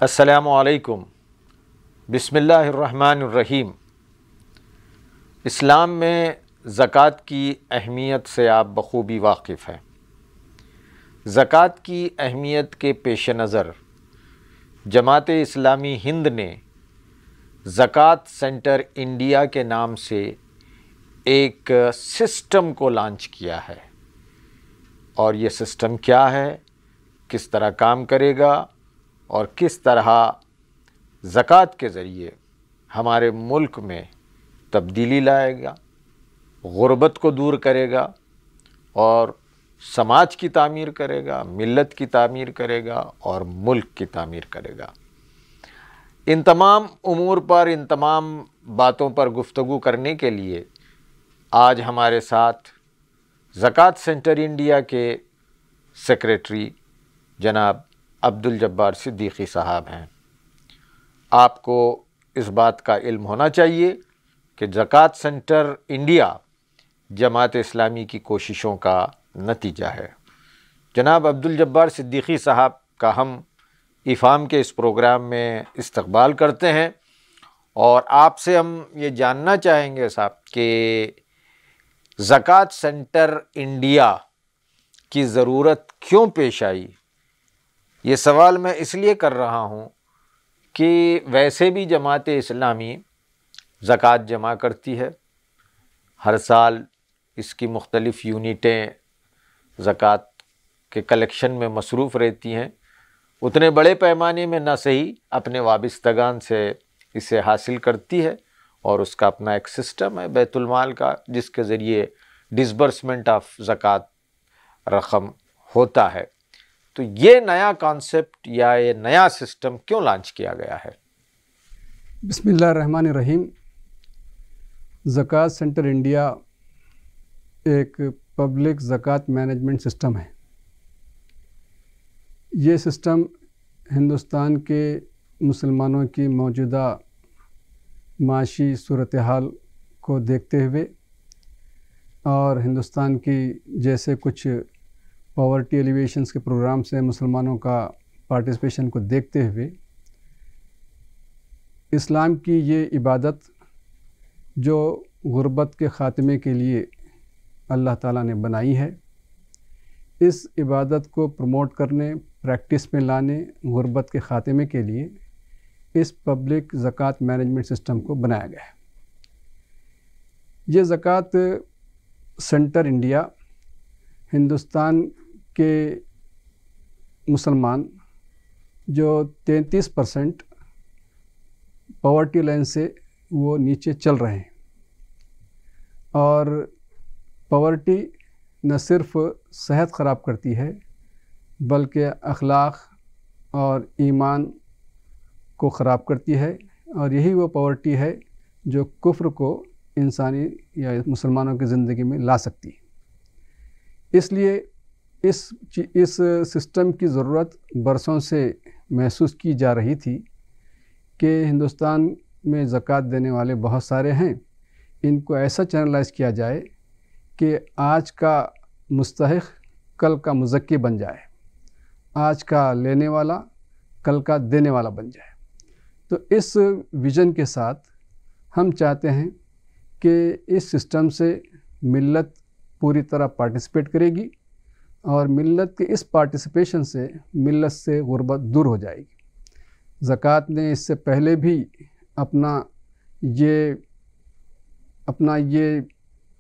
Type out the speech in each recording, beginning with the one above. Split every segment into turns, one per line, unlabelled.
अस्सलामुअलैकुम। बिस्मिल्लाहिर्रहमानिर्रहीम। इस्लाम में ज़कात की अहमियत से आप बखूबी वाकिफ़ हैं। ज़कात की अहमियत के पेश नज़र जमात इस्लामी हिंद ने ज़कात सेंटर इंडिया के नाम से एक सिस्टम को लॉन्च किया है। और ये सिस्टम क्या है, किस तरह काम करेगा और किस तरह ज़कात के ज़रिए हमारे मुल्क में तब्दीली लाएगा, गुर्बत को दूर करेगा और समाज की तामीर करेगा, मिल्लत की तामीर करेगा और मुल्क की तामीर करेगा। इन तमाम उमूर पर, इन तमाम बातों पर गुफ्तगू करने के लिए आज हमारे साथ ज़कात सेंटर इंडिया के सेक्रेटरी जनाब अब्दुल जब्बार सिद्दीकी साहब हैं। आपको इस बात का इल्म होना चाहिए कि ज़कात सेंटर इंडिया जमात इस्लामी की कोशिशों का नतीजा है। जनाब अब्दुल जब्बार सिद्दीकी साहब का हम इफ़ाम के इस प्रोग्राम में इस्तकबाल करते हैं और आपसे हम ये जानना चाहेंगे साहब कि ज़कात सेंटर इंडिया की ज़रूरत क्यों पेश आई। ये सवाल मैं इसलिए कर रहा हूँ कि वैसे भी जमात इस्लामी ज़कात जमा करती है, हर साल इसकी मुख्तलिफ़ यूनिटें ज़कात के कलेक्शन में मसरूफ़ रहती हैं। उतने बड़े पैमाने में न सही अपने वाबिस्तगान से इसे हासिल करती है और उसका अपना एक सिस्टम है बैतुल माल का, जिसके ज़रिए डिसबर्समेंट ऑफ ज़कात रकम होता है। तो ये नया कॉन्सेप्ट या ये नया सिस्टम क्यों लॉन्च किया गया है?
बिस्मिल्लाहिर्रहमानिर्रहीम। ज़कात सेंटर इंडिया एक पब्लिक ज़कात मैनेजमेंट सिस्टम है। ये सिस्टम हिंदुस्तान के मुसलमानों की मौजूदा माशी सूरत हाल को देखते हुए और हिंदुस्तान की जैसे कुछ पॉवर्टी एलिवेशंस के प्रोग्राम से मुसलमानों का पार्टिसिपेशन को देखते हुए इस्लाम की ये इबादत जो गुर्बत के ख़ात्मे के लिए अल्लाह ताला ने बनाई है, इस इबादत को प्रमोट करने, प्रैक्टिस में लाने, गुर्बत के ख़ात्मे के लिए इस पब्लिक ज़कात मैनेजमेंट सिस्टम को बनाया गया है। ये ज़कात सेंटर इंडिया हिंदुस्तान के मुसलमान जो 33% पॉवर्टी लाइन से वो नीचे चल रहे हैं और पॉवर्टी न सिर्फ सेहत ख़राब करती है बल्कि अखलाक और ईमान को ख़राब करती है और यही वो पॉवर्टी है जो कुफ्र को इंसानी या मुसलमानों की ज़िंदगी में ला सकती है। इसलिए इस सिस्टम की ज़रूरत बरसों से महसूस की जा रही थी कि हिंदुस्तान में ज़कात देने वाले बहुत सारे हैं, इनको ऐसा चैनलाइज किया जाए कि आज का मुस्तहिक़ कल का मुज़क्की बन जाए, आज का लेने वाला कल का देने वाला बन जाए। तो इस विज़न के साथ हम चाहते हैं कि इस सिस्टम से मिल्लत पूरी तरह पार्टिसिपेट करेगी और मिल्लत के इस पार्टिसिपेशन से मिल्लत से गुर्बत दूर हो जाएगी। ज़कात ने इससे पहले भी अपना ये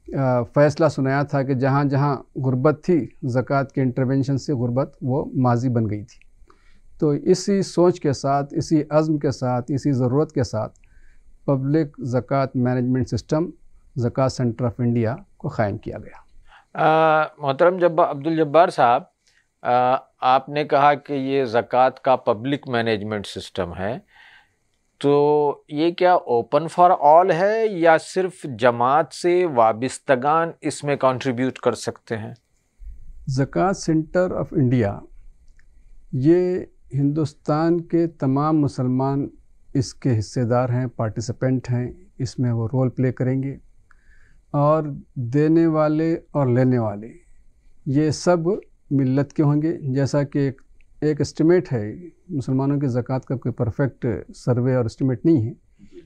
फ़ैसला सुनाया था कि जहाँ जहाँ गुर्बत थी, ज़कात के इंटरवेंशन से गुर्बत वो माजी बन गई थी। तो इसी सोच के साथ, इसी अज़्म के साथ, इसी ज़रूरत के साथ पब्लिक ज़कात मैनेजमेंट सिस्टम ज़कात सेंटर ऑफ इंडिया को क़ायम किया गया।
मोहतरम अब्दुल जब्बार साहब, आपने कहा कि ये ज़कात का पब्लिक मैनेजमेंट सिस्टम है, तो ये क्या ओपन फॉर ऑल है या सिर्फ जमात से वाबिस्तगान इसमें कंट्रीब्यूट कर सकते हैं?
ज़कात सेंटर ऑफ इंडिया ये हिंदुस्तान के तमाम मुसलमान इसके हिस्सेदार हैं, पार्टिसिपेंट हैं, इसमें वो रोल प्ले करेंगे और देने वाले और लेने वाले ये सब मिल्लत के होंगे। जैसा कि एक एक एस्टिमेट है, मुसलमानों की ज़कात का कोई परफेक्ट सर्वे और एस्टिमेट नहीं है,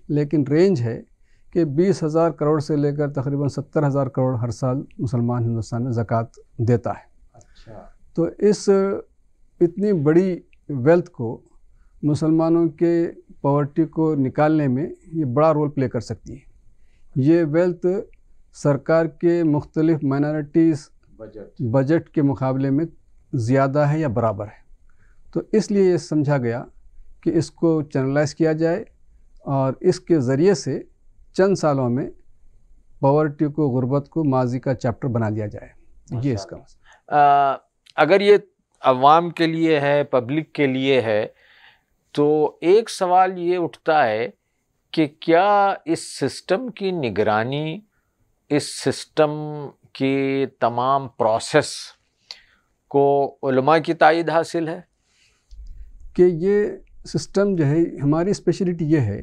लेकिन रेंज है कि 20,000 करोड़ से लेकर तकरीबन 70,000 करोड़ हर साल मुसलमान हिंदुस्तान में ज़कात देता है।
अच्छा।
तो इस इतनी बड़ी वेल्थ को मुसलमानों के पॉवर्टी को निकालने में ये बड़ा रोल प्ले कर सकती है। ये वेल्थ सरकार के मुख्तलिफ माइनॉरिटीज़ बजट के मुकाबले में ज़्यादा है या बराबर है। तो इसलिए ये समझा गया कि इसको चैनलाइज किया जाए और इसके ज़रिए से चंद सालों में पॉवर्टी को, गुर्बत को माजी का चैप्टर बना दिया जाए। ये इसका
अगर ये अवाम के लिए है, पब्लिक के लिए है, तो एक सवाल ये उठता है कि क्या इस सिस्टम की निगरानी, इस सिस्टम की तमाम प्रोसेस को उलमा की तायद हासिल है?
कि ये सिस्टम जो है, हमारी स्पेशलिटी ये है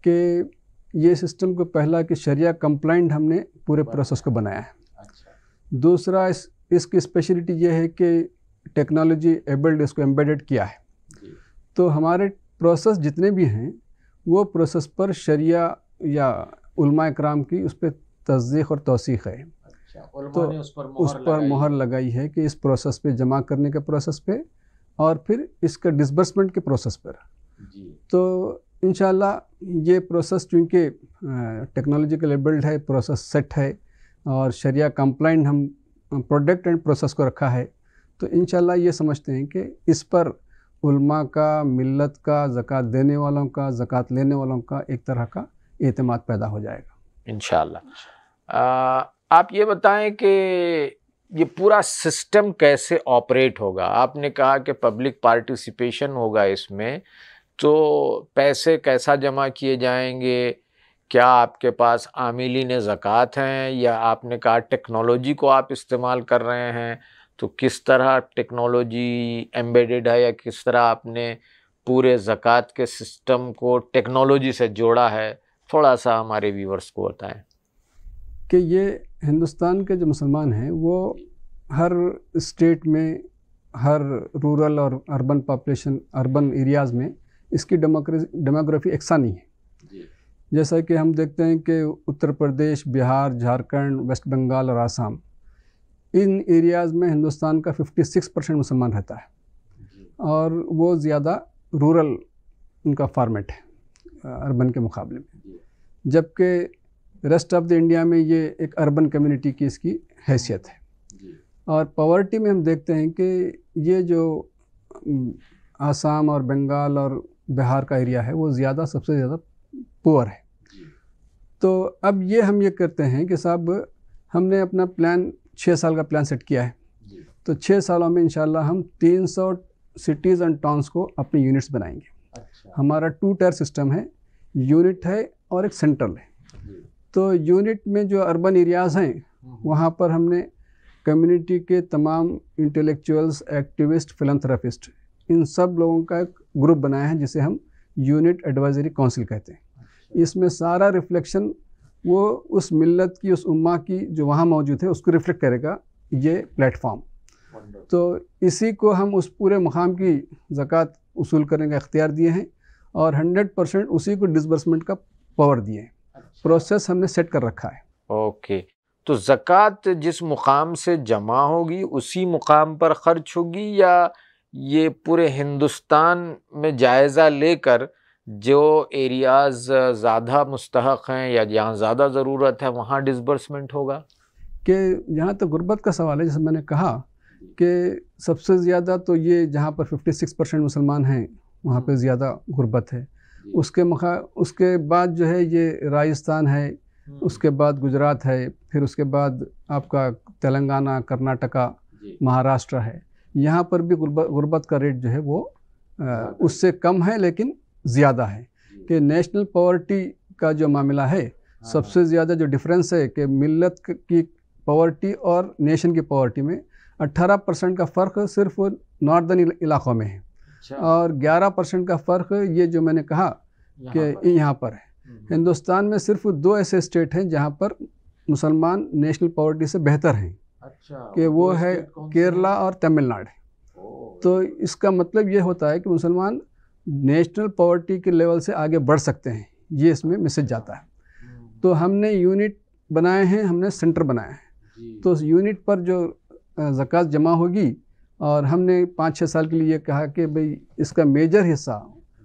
कि ये सिस्टम को पहला कि शरिया कंप्लाइंट हमने पूरे प्रोसेस को बनाया है।
अच्छा।
दूसरा इसकी स्पेशलिटी ये है कि टेक्नोलॉजी एबल्ड इसको एम्बेडेड किया है। तो हमारे प्रोसेस जितने भी हैं वो प्रोसेस पर शरिया या उलमा इकराम की उस पर तस्दीक और तौसीक़ है।
अच्छा,
तो
ने उस
पर मोहर लगाई है कि इस प्रोसेस पे, जमा करने के प्रोसेस पे और फिर इसका डिसबर्समेंट के प्रोसेस पर। तो इंशाल्लाह ये प्रोसेस चूँकि टेक्नोलॉजिकल एबल्ड है, प्रोसेस सेट है और शरिया कंप्लाइंट हम प्रोडक्ट एंड प्रोसेस को रखा है, तो इंशाल्लाह ये समझते हैं कि इस पर उलमा का, मिल्लत का, ज़कात देने वालों का, ज़कात लेने वालों का एक तरह का एतमाद पैदा हो जाएगा
इंशाल्लाह। आप ये बताएं कि ये पूरा सिस्टम कैसे ऑपरेट होगा? आपने कहा कि पब्लिक पार्टिसिपेशन होगा इसमें, तो पैसे कैसा जमा किए जाएंगे? क्या आपके पास आमिलीन ज़कात हैं, या आपने कहा टेक्नोलॉजी को आप इस्तेमाल कर रहे हैं, तो किस तरह टेक्नोलॉजी एम्बेडेड है, या किस तरह आपने पूरे ज़कात के सिस्टम को टेक्नोलॉजी से जोड़ा है? थोड़ा सा हमारे व्यूवर्स को बताएं।
कि ये हिंदुस्तान के जो मुसलमान हैं वो हर स्टेट में, हर रूरल और अर्बन पॉपुलेशन, अर्बन एरियाज़ में इसकी डेमोग्राफी एकसा नहीं है। जैसा कि हम देखते हैं कि उत्तर प्रदेश, बिहार, झारखंड, वेस्ट बंगाल और आसाम, इन एरियाज़ में हिंदुस्तान का 56% मुसलमान रहता है और वो ज़्यादा रूरल उनका फॉर्मेट है अर्बन के मुकाबले में, जबकि रेस्ट ऑफ द इंडिया में ये एक अर्बन कम्युनिटी की इसकी हैसियत है। और पॉवर्टी में हम देखते हैं कि ये जो आसाम और बंगाल और बिहार का एरिया है वो सबसे ज़्यादा पुअर है। तो अब हम ये करते हैं कि साहब हमने अपना प्लान 6 साल का प्लान सेट किया है, तो 6 सालों में इंशाल्लाह हम 300 सिटीज़ एंड टाउन्स को अपने यूनिट्स बनाएंगे।
अच्छा।
हमारा 2 टायर सिस्टम है, यूनिट है और एक सेंट्रल है। तो यूनिट में जो अर्बन एरियाज़ हैं वहाँ पर हमने कम्युनिटी के तमाम इंटेलेक्चुअल्स, एक्टिविस्ट, फिलैंथ्रोपिस्ट, इन सब लोगों का एक ग्रुप बनाया है जिसे हम यूनिट एडवाइजरी काउंसिल कहते हैं। इसमें सारा रिफ्लेक्शन वो उस मिल्लत की, उस उम्मा की जो वहाँ मौजूद है उसको रिफ्लेक्ट करेगा ये प्लेटफॉर्म। तो इसी को हम उस पूरे मुकाम की ज़कात उसूल करने का इख्तियार दिए हैं और 100% उसी को डिसबर्समेंट का पावर दिए हैं। प्रोसेस हमने सेट कर रखा है।
ओके, तो ज़कात जिस मुकाम से जमा होगी उसी मुकाम पर ख़र्च होगी, या ये पूरे हिंदुस्तान में जायज़ा लेकर जो एरियाज़ ज़्यादा मुस्तहक़ हैं या जहाँ ज़्यादा ज़रूरत है वहाँ डिसबर्समेंट होगा?
कि जहाँ तक गुर्बत का सवाल है, जैसे मैंने कहा कि सबसे ज़्यादा तो ये जहाँ पर 56% मुसलमान हैं वहाँ पे ज़्यादा गुर्बत है। उसके बाद जो है ये राजस्थान है, उसके बाद गुजरात है, फिर उसके बाद आपका तेलंगाना, कर्नाटका, महाराष्ट्र है। यहाँ पर भी गुर्बत का रेट जो है वो उससे कम है लेकिन ज़्यादा है। कि नेशनल पॉवर्टी का जो मामला है, सबसे ज़्यादा जो डिफरेंस है कि मिल्लत की पॉवर्टी और नेशन की पॉवर्टी में 18% का फ़र्क सिर्फ नॉर्दर्न इलाक़ों में है। और 11% का फ़र्क ये जो मैंने कहा कि यहाँ पर है। हिंदुस्तान में सिर्फ 2 ऐसे स्टेट हैं जहाँ पर मुसलमान नेशनल पॉवर्टी से बेहतर हैं।
अच्छा,
कि वो है केरला और तमिलनाडु। तो इसका मतलब ये होता है कि मुसलमान नेशनल पॉवर्टी के लेवल से आगे बढ़ सकते हैं, ये इसमें मैसेज जाता है। तो हमने यूनिट बनाए हैं, हमने सेंटर बनाए हैं, तो उस यूनिट पर जो ज़कात जमा होगी, और हमने 5-6 साल के लिए कहा कि भाई इसका मेजर हिस्सा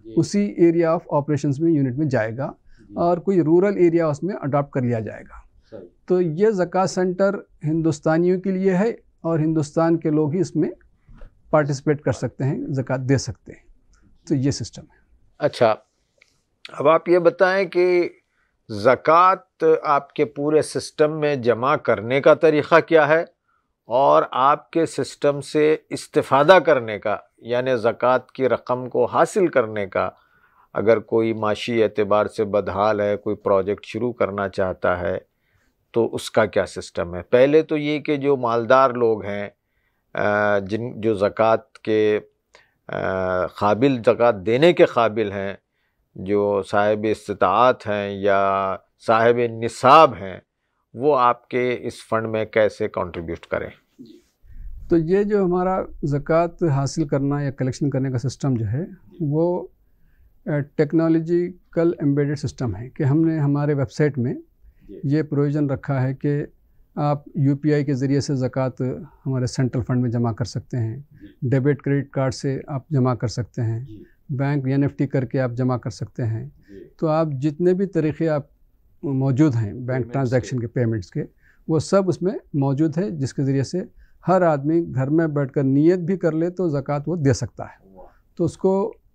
उसी एरिया ऑफ ऑपरेशंस में यूनिट में जाएगा और कोई रूरल एरिया उसमें अडॉप्ट कर लिया जाएगा। तो ये ज़कात सेंटर हिंदुस्तानियों के लिए है और हिंदुस्तान के लोग ही इसमें पार्टिसिपेट कर सकते हैं, ज़कात दे सकते हैं। तो ये सिस्टम है।
अच्छा, अब आप ये बताएं कि ज़कात आपके पूरे सिस्टम में जमा करने का तरीक़ा क्या है, और आपके सिस्टम से इस्तिफ़ादा करने का, यानी ज़कात की रकम को हासिल करने का, अगर कोई माशी एतबार से बदहाल है, कोई प्रोजेक्ट शुरू करना चाहता है, तो उसका क्या सिस्टम है। पहले तो ये कि जो मालदार लोग हैं, जो ज़कात के काबिल, ज़कात देने के काबिल हैं, जो साहिब इस्तिताअत हैं या साहिब निसाब हैं, वो आपके इस फंड में कैसे कंट्रीब्यूट करें।
तो ये जो हमारा ज़कात हासिल करना या कलेक्शन करने का सिस्टम जो है, वो टेक्नोलॉजिकल एम्बेडेड सिस्टम है कि हमने हमारे वेबसाइट में ये प्रोविज़न रखा है कि आप यूपीआई के ज़रिए से ज़कात हमारे सेंट्रल फंड में जमा कर सकते हैं, डेबिट क्रेडिट कार्ड से आप जमा कर सकते हैं, बैंक एनएफटी करके आप जमा कर सकते हैं। तो आप जितने भी तरीक़े आप मौजूद हैं बैंक ट्रांजैक्शन के, पेमेंट्स के, वो सब उसमें मौजूद है, जिसके ज़रिए से हर आदमी घर में बैठकर नियत भी कर ले तो ज़कात वो दे सकता है। तो उसको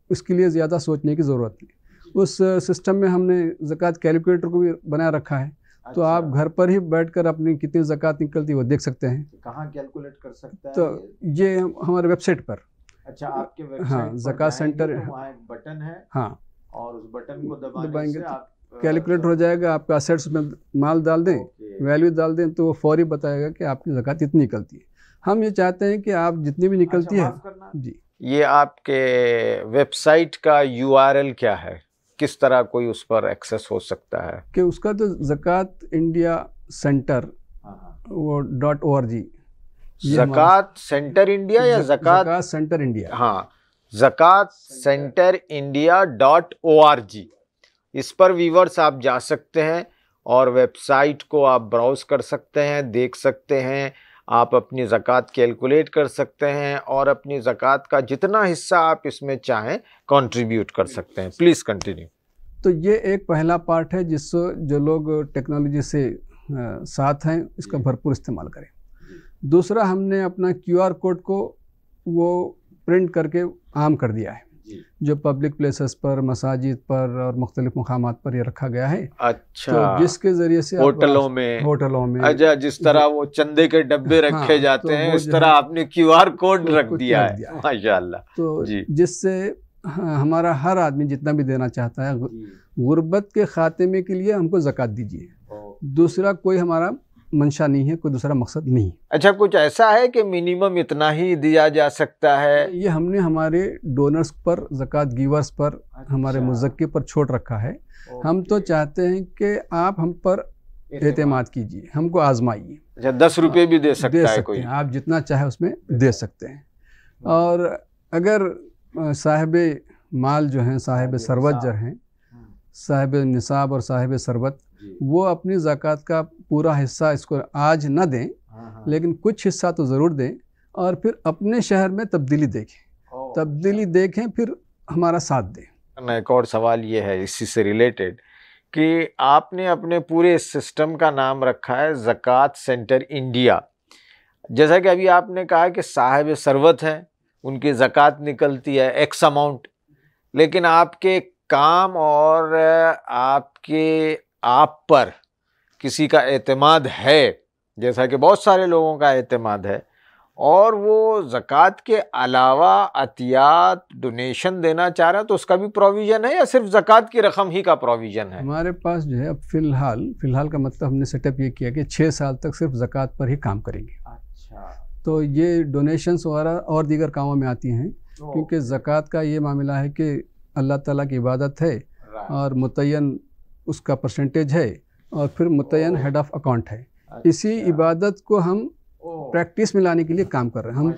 इसके लिए ज़्यादा सोचने की ज़रूरत नहीं। उस सिस्टम में हमने ज़कात कैलकुलेटर को भी बना रखा है। तो आप घर पर ही बैठकर अपनी कितनी ज़कात निकलती है वो देख सकते हैं।
कहाँ कैलकुलेट कर सकते हैं?
तो ये हमारे वेबसाइट पर।
अच्छा, आपके वेबसाइट
हाँ, ज़कात सेंटर,
तो वहाँ एक बटन है,
हाँ,
और उस बटन को दबाएंगे तो आप
कैलकुलेट हो जाएगा। आपका असेट्स में माल डाल दें, वैल्यू डाल दें, तो वो फौरी बताएगा कि आपकी ज़कात इतनी निकलती है। हम ये चाहते हैं कि आप जितनी भी निकलती है जी।
ये आपके वेबसाइट का URL क्या है, किस तरह कोई उस पर एक्सेस हो सकता है?
कि उसका तो ज़कात इंडिया सेंटर वो .org,
ज़कात सेंटर इंडिया या ज़कात
सेंटर इंडिया?
हाँ, ज़कात सेंटर इंडिया .org, इस पर व्यूअर्स आप जा सकते हैं और वेबसाइट को आप ब्राउज़ कर सकते हैं, देख सकते हैं, आप अपनी ज़कात कैलकुलेट कर सकते हैं और अपनी ज़कात का जितना हिस्सा आप इसमें चाहें कंट्रीब्यूट कर सकते हैं। Please continue.
तो ये एक पहला पार्ट है जिससे जो लोग टेक्नोलॉजी से साथ हैं, इसका भरपूर इस्तेमाल करें। दूसरा, हमने अपना QR कोड को वो प्रिंट करके आम कर दिया है, जो पब्लिक प्लेसेस पर, मसाजिद पर और मुख्तलिफ मकामात पर ये रखा गया है।
अच्छा,
तो जिसके ज़रिए से
होटलों में अच्छा, जिस तरह वो चंदे के डब्बे रखे जाते
तो
हैं, इस तरह आपने QR कोड रख दिया है। माशाअल्लाह।
तो जिससे हमारा हर आदमी जितना भी देना चाहता है, गुर्बत के खात्मे के लिए हमको ज़कात दीजिए। दूसरा कोई हमारा मंशा नहीं है, कोई दूसरा मकसद नहीं।
अच्छा, कुछ ऐसा है कि मिनिमम इतना ही दिया जा सकता है?
ये हमने हमारे डोनर्स पर, ज़कात गिवर्स पर, हमारे मुज़क्की पर छोड़ रखा है। हम तो चाहते हैं कि आप हम पर एतमाद कीजिए, हमको आजमाइए।
अच्छा, 10 रुपये भी दे सकता है कोई?
आप जितना चाहे उसमें दे सकते हैं। और अगर साहिब माल जो हैं, साहिब सरवत जो हैं, साहिब निसाब और साहिब सरवत, वो अपनी ज़कात का पूरा हिस्सा इसको आज न दें, लेकिन कुछ हिस्सा तो ज़रूर दें, और फिर अपने शहर में तब्दीली देखें, फिर हमारा साथ दें।
एक और सवाल ये है इसी से रिलेटेड कि आपने अपने पूरे सिस्टम का नाम रखा है ज़कात सेंटर इंडिया। जैसा कि अभी आपने कहा कि साहिब सरवत हैं, उनकी ज़कात निकलती है X अमाउंट, लेकिन आपके काम और आप पर किसी का एतमाद है, जैसा कि बहुत सारे लोगों का एतमाद है, और वो ज़कात के अलावा अतियात, डोनेशन देना चाह रहे हैं, तो उसका भी प्रोविज़न है या सिर्फ ज़कात की रकम ही का प्रोविज़न है?
हमारे पास जो है अब फ़िलहाल का मतलब हमने सेटअप ये किया कि 6 साल तक सिर्फ ज़कात पर ही काम करेंगे।
अच्छा,
तो ये डोनेशंस वगैरह और दीगर कामों में आती हैं, क्योंकि ज़कात का ये मामला है कि अल्लाह ताला की इबादत है और मुतय्यन उसका परसेंटेज है, और फिर मुतय्यन हेड ऑफ अकाउंट है। इसी इबादत को हम प्रैक्टिस में लाने के लिए काम कर रहे हैं। हम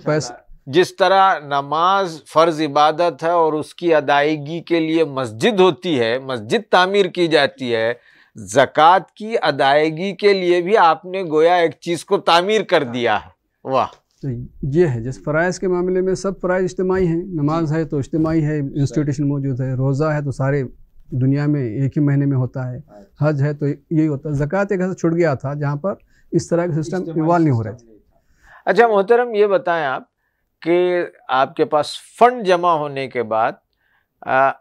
जिस तरह नमाज फ़र्ज़ इबादत है और उसकी अदायगी के लिए मस्जिद होती है, मस्जिद तामीर की जाती है, ज़कात की अदायगी के लिए भी आपने गोया एक चीज़ को तामीर कर दिया है। वाह।
तो ये है, जैसे फ़राइज़ के मामले में सब फ़राइज़ इज्तिमाई हैं, नमाज है तो इज्तिमाई है, इंस्टीट्यूशन मौजूद है, रोज़ा है तो सारे दुनिया में एक ही महीने में होता है, हज है तो यही होता है। ज़कात एक ऐसा छुट गया था जहाँ पर इस तरह के सिस्टम इवॉल्व नहीं हो रहे थे।
अच्छा मोहतरम, ये बताएं आप कि आपके पास फ़ंड जमा होने के बाद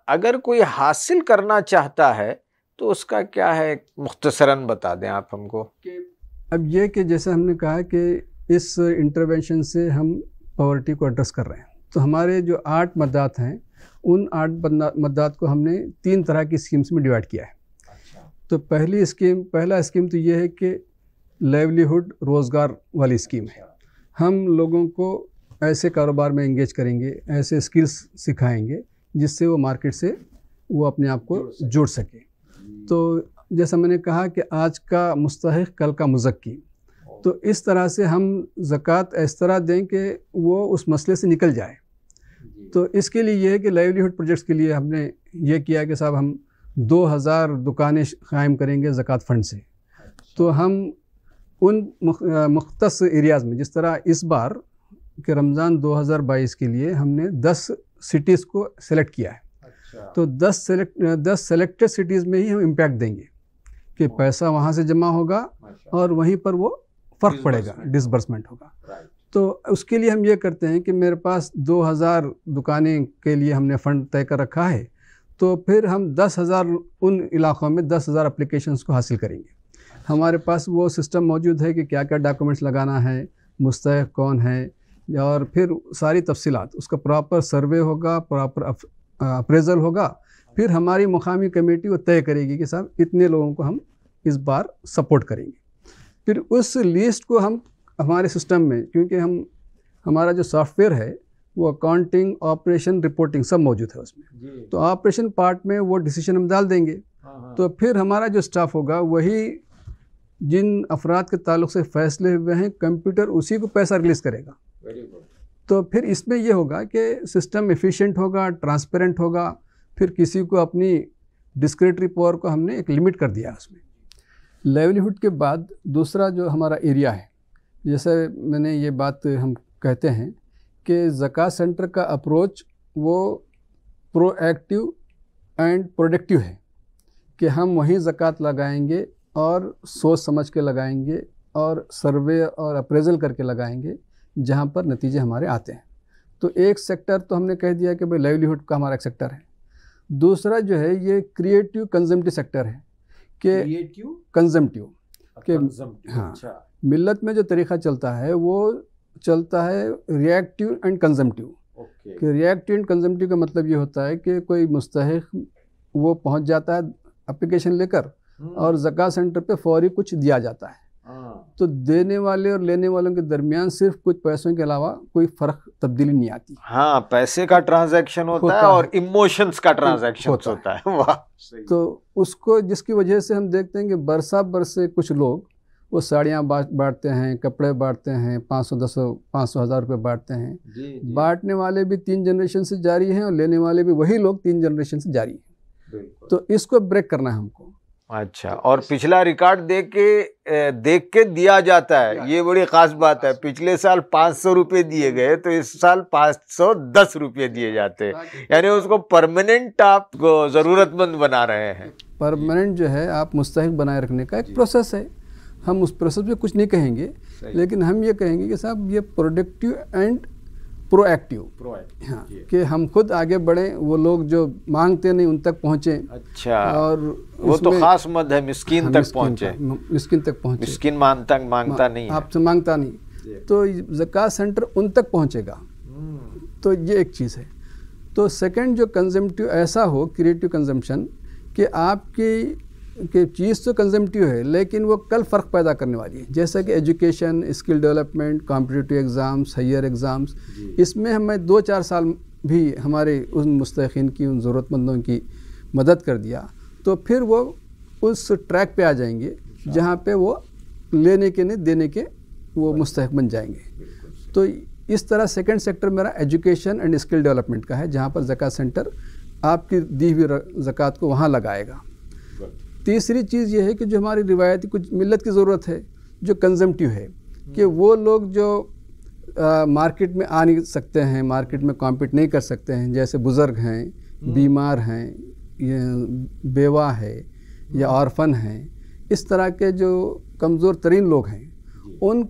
अगर कोई हासिल करना चाहता है तो उसका क्या है, मुख्तसरन बता दें आप हमको।
अब ये कि जैसे हमने कहा कि इस इंटरवेंशन से हम पॉवर्टी को एड्रेस कर रहे हैं, तो हमारे जो 8 मद्दात हैं उन 8 मद्दात को हमने 3 तरह की स्कीम्स में डिवाइड किया है। तो पहला स्कीम तो ये है कि लाइवलीहुड, रोज़गार वाली स्कीम है। हम लोगों को ऐसे कारोबार में एंगेज करेंगे, ऐसे स्किल्स सिखाएंगे जिससे वो मार्केट से वो अपने आप को जोड़ सके। तो जैसा मैंने कहा कि आज का मुस्तहिक कल का मुज़क्की, तो इस तरह से हम ज़कात इस तरह दें कि वो उस मसले से निकल जाए। तो इसके लिए ये है कि लाइवलीहुड प्रोजेक्ट्स के लिए हमने ये किया कि साहब हम 2000 दुकानें कायम करेंगे ज़कात फ़ंड से। तो हम उन मुख्तस एरियाज़ में, जिस तरह इस बार के रमज़ान 2022 के लिए हमने 10 सिटीज़ को सेलेक्ट किया है। तो 10 सेलेक्टेड सिटीज़ में ही हम इम्पैक्ट देंगे कि पैसा वहाँ से जमा होगा और वहीं पर वो फ़र्क पड़ेगा, डिसबर्समेंट होगा। तो उसके लिए हम ये करते हैं कि मेरे पास 2000 दुकानें के लिए हमने फ़ंड तय कर रखा है, तो फिर हम 10,000 उन इलाक़ों में 10,000 एप्लीकेशंस को हासिल करेंगे। हमारे पास वो सिस्टम मौजूद है कि क्या क्या डॉक्यूमेंट्स लगाना है, मुस्तहिक़ कौन है, और फिर सारी तफसीलात, उसका प्रॉपर सर्वे होगा, प्रॉपर अप्रेज़ल होगा। फिर हमारी मुकामी कमेटी वो तय करेगी कि साहब इतने लोगों को हम इस बार सपोर्ट करेंगे। फिर उस लिस्ट को हम हमारे सिस्टम में, क्योंकि हमारा जो सॉफ्टवेयर है वो अकाउंटिंग, ऑपरेशन, रिपोर्टिंग सब मौजूद है उसमें। तो ऑपरेशन पार्ट में वो डिसीजन हम डाल देंगे। तो फिर हमारा जो स्टाफ होगा वही जिन अफराद के ताल्लुक़ से फ़ैसले हुए हैं, कंप्यूटर उसी को पैसा रिलीज़ करेगा। तो फिर इसमें यह होगा कि सिस्टम एफिशिएंट होगा, ट्रांसपेरेंट होगा। फिर किसी को अपनी डिस्क्रिशनरी पावर को हमने एक लिमिट कर दिया उसमें। लाइवलीहुड के बाद दूसरा जो हमारा एरिया है, जैसे मैंने ये बात हम कहते हैं कि ज़कात सेंटर का अप्रोच वो प्रोएक्टिव एंड प्रोडक्टिव है कि हम वहीं ज़कात लगाएंगे और सोच समझ के लगाएंगे और सर्वे और अप्रेज़ल करके लगाएंगे जहाँ पर नतीजे हमारे आते हैं। तो एक सेक्टर तो हमने कह दिया कि भाई लाइवलीहुड का हमारा एक सेक्टर है। दूसरा जो है ये क्रिएटिव कंजम्पटिव सेक्टर है कि
क्रिएटिव
कंजम्पटिव के हाँ,
अच्छा।
मिल्लत में जो तरीक़ा चलता है वो चलता है रिएक्टिव एंड कंजम्पटिव। कि रिएक्टिव एंड कंजम्पटिव का मतलब ये होता है कि कोई मुस्तहिक़ वो पहुँच जाता है एप्लीकेशन लेकर और ज़कात सेंटर पे फौरी कुछ दिया जाता है। तो देने वाले और लेने वालों के दरमियान सिर्फ कुछ पैसों के अलावा कोई फ़र्क तब्दीली नहीं आती।
हाँ, पैसे का ट्रांजैक्शन होता है और इमोशंस का ट्रांजैक्शन होता है। वाह।
तो उसको जिसकी वजह से हम देखते हैं कि बरसा बरसे कुछ लोग वो साड़ियाँ बांटते हैं, कपड़े बांटते हैं, 500 हज़ार रुपये बांटते हैं। बांटने वाले भी 3 जनरेशन से जारी हैं और लेने वाले भी वही लोग 3 जनरेशन से जारी हैं। तो इसको ब्रेक करना है हमको।
अच्छा, और पिछला रिकॉर्ड देख के दिया जाता है, ये बड़ी ख़ास बात है। पिछले साल 500 रुपये दिए गए तो इस साल 510 रुपये दिए जाते हैं, यानी उसको परमानेंट आप ज़रूरतमंद बना रहे हैं।
परमानेंट जो है आप मुस्तहिक़ बनाए रखने का एक प्रोसेस है। हम उस प्रोसेस में कुछ नहीं कहेंगे, लेकिन हम ये कहेंगे कि साहब ये प्रोडक्टिव एंड प्रोएक्टिव। हाँ, कि हम खुद आगे बढ़ें, वो लोग जो मांगते नहीं उन तक पहुँचें।
अच्छा,
और
वो तो खास मद है, मिस्कीन तक पहुँचे।
मिस्कीन तक पहुँचे।
मिस्कीन मांगता नहीं है,
आपसे मांगता नहीं, तो ज़कात सेंटर उन तक पहुँचेगा। तो ये एक चीज़ है। तो सेकंड जो कंजम्पटिव ऐसा हो, क्रिएटिव कंजम्पशन, कि आपकी चीज़ तो कंजम्पटिव है लेकिन वो कल फ़र्क पैदा करने वाली है। जैसा कि education, skill development, competitive exams, higher exams, इसमें हमें 2-4 साल भी हमारे उन मुस्तहिक़ीन की, उन ज़रूरतमंदों की मदद कर दिया, तो फिर वो उस ट्रैक पे आ जाएंगे जहाँ पे वो लेने के नहीं देने के वो मुस्तहिक़ बन जाएंगे। तो इस तरह सेकंड सेक्टर मेरा एजुकेशन एंड स्किल डेवलपमेंट का है, जहाँ पर ज़कात सेंटर आपकी दी हुई ज़कात को वहाँ लगाएगा। तीसरी चीज़ ये है कि जो हमारी रिवायती कुछ मिल्लत की ज़रूरत है, जो कंजम्पटिव है, कि वो लोग जो मार्केट में आ नहीं सकते हैं, मार्केट में कॉम्पीट नहीं कर सकते हैं, जैसे बुज़ुर्ग हैं, बीमार हैं, ये बेवा है या ऑर्फन हैं, इस तरह के जो कमज़ोर तरीन लोग हैं, उन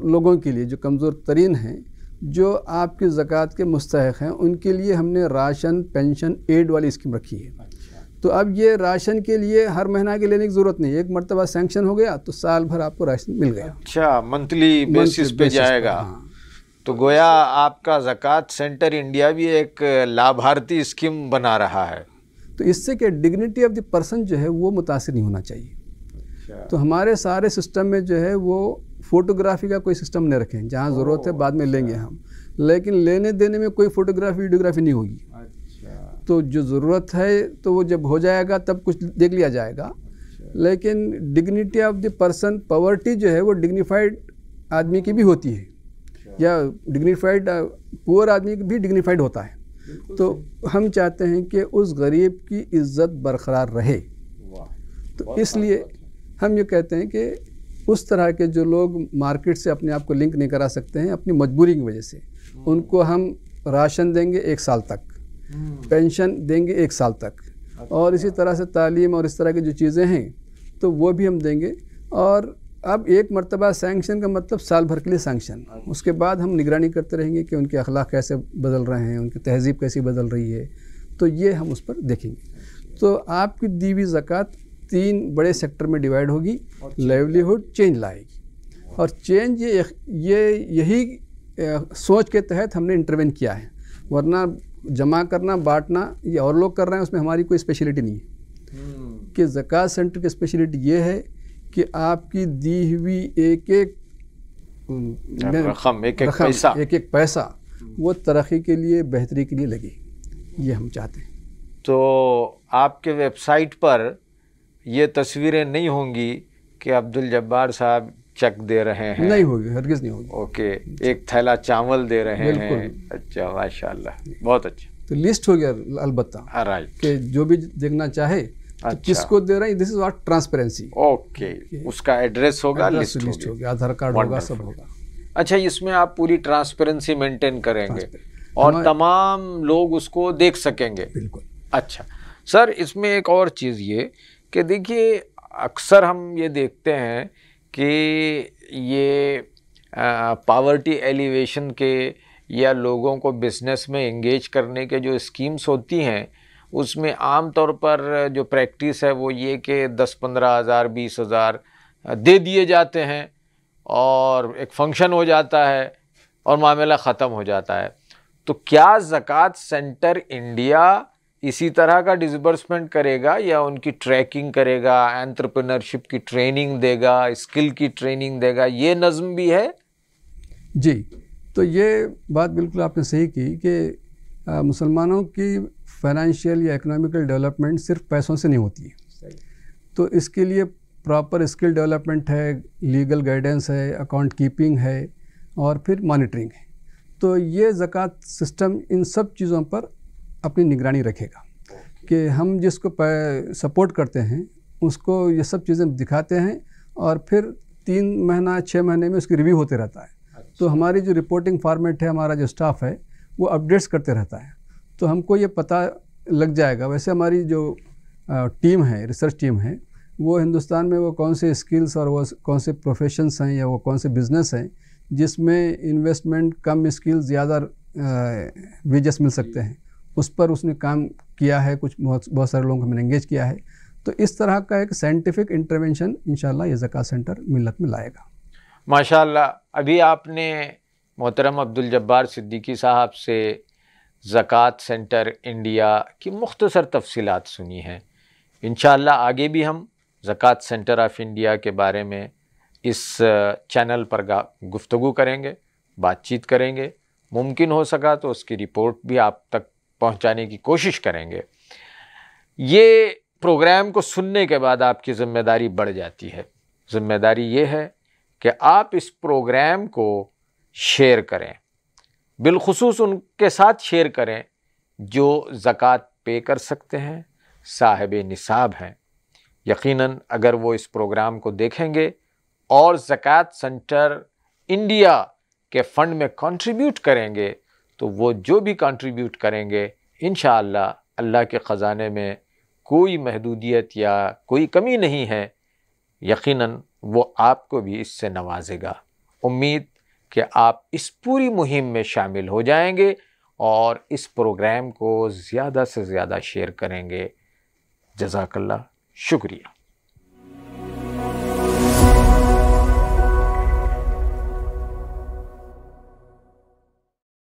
लोगों के लिए जो कमज़ोर तरीन हैं, जो आपकी ज़कात के मुस्तहिक़ हैं, उनके लिए हमने राशन पेंशन एड वाली स्कीम रखी है। तो अब ये राशन के लिए हर महीना के लेने की ज़रूरत नहीं, एक मरतबा सैंक्शन हो गया तो साल भर आपको राशन मिल गया।
अच्छा, मंथली बेसिस पे जाएगा।
हाँ।
तो गोया आपका ज़कात सेंटर इंडिया भी एक लाभार्थी स्कीम बना रहा है।
तो इससे क्या डिग्निटी ऑफ द पर्सन जो है वो मुतासिर नहीं होना चाहिए।
अच्छा।
तो हमारे सारे सिस्टम में जो है वो फ़ोटोग्राफी का कोई सिस्टम नहीं रखें, जहाँ ज़रूरत है बाद में लेंगे हम, लेकिन लेने देने में कोई फ़ोटोग्राफी वीडियोग्राफी नहीं होगी। तो जो ज़रूरत है तो वो जब हो जाएगा तब कुछ देख लिया जाएगा। लेकिन dignity of the person, poverty जो है वो डिग्निफाइड आदमी की भी होती है, या डिग्निफाइड पुअर आदमी भी डिग्निफाइड होता है। तो हम चाहते हैं कि उस गरीब की इज़्ज़त बरकरार रहे। तो इसलिए हम ये कहते हैं कि उस तरह के जो लोग मार्केट से अपने आप को लिंक नहीं करा सकते हैं अपनी मजबूरी की वजह से, उनको हम राशन देंगे 1 साल तक, पेंशन देंगे 1 साल तक, और इसी तरह से तालीम और इस तरह की जो चीज़ें हैं तो वो भी हम देंगे। और अब एक मरतबा सैंक्शन का मतलब साल भर के लिए सैंक्शन, उसके बाद हम निगरानी करते रहेंगे कि उनके अखलाक कैसे बदल रहे हैं, उनकी तहज़ीब कैसी बदल रही है, तो ये हम उस पर देखेंगे। तो आपकी दी हुई ज़कात 3 बड़े सेक्टर में डिवाइड होगी, लाइवलीहुड चेंज लाएगी। और चेंज यही सोच के तहत हमने इंटरवेन किया है, वरना जमा करना बांटना ये और लोग कर रहे हैं, उसमें हमारी कोई स्पेशलिटी नहीं है। कि ज़कात सेंटर की स्पेशलिटी ये है कि आपकी दी हुई एक एक पैसा वो तरक्की के लिए, बेहतरी के लिए लगे, ये हम चाहते हैं।
तो आपके वेबसाइट पर ये तस्वीरें नहीं होंगी कि अब्दुल जब्बार साहब चेक दे रहे हैं?
नहीं होगी, हरगिज़ नहीं होगी।
ओके, एक थैला चावल दे रहे हैं। अच्छा, माशाल्लाह, बहुत अच्छा।
तो लिस्ट हो गया अलबत्ता,
राइट,
कि जो भी देखना चाहे तो किसको दे रहे हैं, this is what transparency.
Okay, उसका एड्रेस होगा, लिस्ट
होगी, आधार कार्ड होगा, सब होगा।
अच्छा, इसमें आप पूरी ट्रांसपेरेंसी मेंटेन करेंगे और तमाम लोग उसको देख सकेंगे?
बिल्कुल।
अच्छा सर, इसमें एक और चीज़ ये कि देखिए, अक्सर हम ये देखते हैं कि ये पावर्टी एलिवेशन के या लोगों को बिज़नेस में एंगेज करने के जो स्कीम्स होती हैं, उसमें आम तौर पर जो प्रैक्टिस है वो ये कि 10-15 हज़ार 20 हज़ार दे दिए जाते हैं और एक फंक्शन हो जाता है और मामला ख़त्म हो जाता है। तो क्या ज़कात सेंटर इंडिया इसी तरह का डिसबर्समेंट करेगा या उनकी ट्रैकिंग करेगा, एंटरप्रेन्योरशिप की ट्रेनिंग देगा, स्किल की ट्रेनिंग देगा, ये नज़म भी है?
जी, तो ये बात बिल्कुल आपने सही की कि मुसलमानों की फाइनेंशियल या इकोनॉमिकल डेवलपमेंट सिर्फ पैसों से नहीं होती है। तो इसके लिए प्रॉपर स्किल डेवलपमेंट है, लीगल गाइडेंस है, अकाउंट कीपिंग है और फिर मॉनिटरिंग है। तो ये ज़कात सिस्टम इन सब चीज़ों पर अपनी निगरानी रखेगा कि हम जिसको सपोर्ट करते हैं उसको ये सब चीज़ें दिखाते हैं और फिर 3 महीना 6 महीने में उसकी रिव्यू होते रहता है। तो हमारी जो रिपोर्टिंग फॉर्मेट है, हमारा जो स्टाफ है वो अपडेट्स करते रहता है, तो हमको ये पता लग जाएगा। वैसे हमारी जो टीम है, रिसर्च टीम है, वो हिंदुस्तान में वो कौन से स्किल्स और वो कौन से प्रोफेशंस हैं या वो कौन से बिज़नेस हैं जिसमें इन्वेस्टमेंट कम, स्किल ज़्यादा वेजेस मिल सकते हैं, उस पर उसने काम किया है। बहुत सारे लोगों को हमने एंगेज किया है। तो इस तरह का एक साइंटिफिक इंटरवेंशन इंशाल्लाह ये ज़कात सेंटर मिल्लत में लाएगा।
माशाल्लाह। अभी आपने मोहतरम अब्दुल जब्बार सिद्दीकी साहब से ज़कात सेंटर इंडिया की मुख्तसर तफसीलात सुनी हैं। इंशाअल्लाह आगे भी हम ज़कात सेंटर ऑफ इंडिया के बारे में इस चैनल पर गुफ्तगू करेंगे, बातचीत करेंगे। मुमकिन हो सका तो उसकी रिपोर्ट भी आप तक पहुंचाने की कोशिश करेंगे। ये प्रोग्राम को सुनने के बाद आपकी ज़िम्मेदारी बढ़ जाती है। ज़िम्मेदारी ये है कि आप इस प्रोग्राम को शेयर करें, बिलखुसूस उनके साथ शेयर करें जो ज़कात पे कर सकते हैं, साहिब निसाब हैं। यकीनन अगर वो इस प्रोग्राम को देखेंगे और ज़कात सेंटर इंडिया के फ़ंड में कंट्रीब्यूट करेंगे तो वो जो भी कंट्रीब्यूट करेंगे इंशाअल्लाह अल्लाह के ख़ज़ाने में कोई महदूदियत या कोई कमी नहीं है। यकीनन वो आपको भी इससे नवाजेगा। उम्मीद कि आप इस पूरी मुहिम में शामिल हो जाएंगे और इस प्रोग्राम को ज़्यादा से ज़्यादा शेयर करेंगे। जज़ाकल्लाह, शुक्रिया।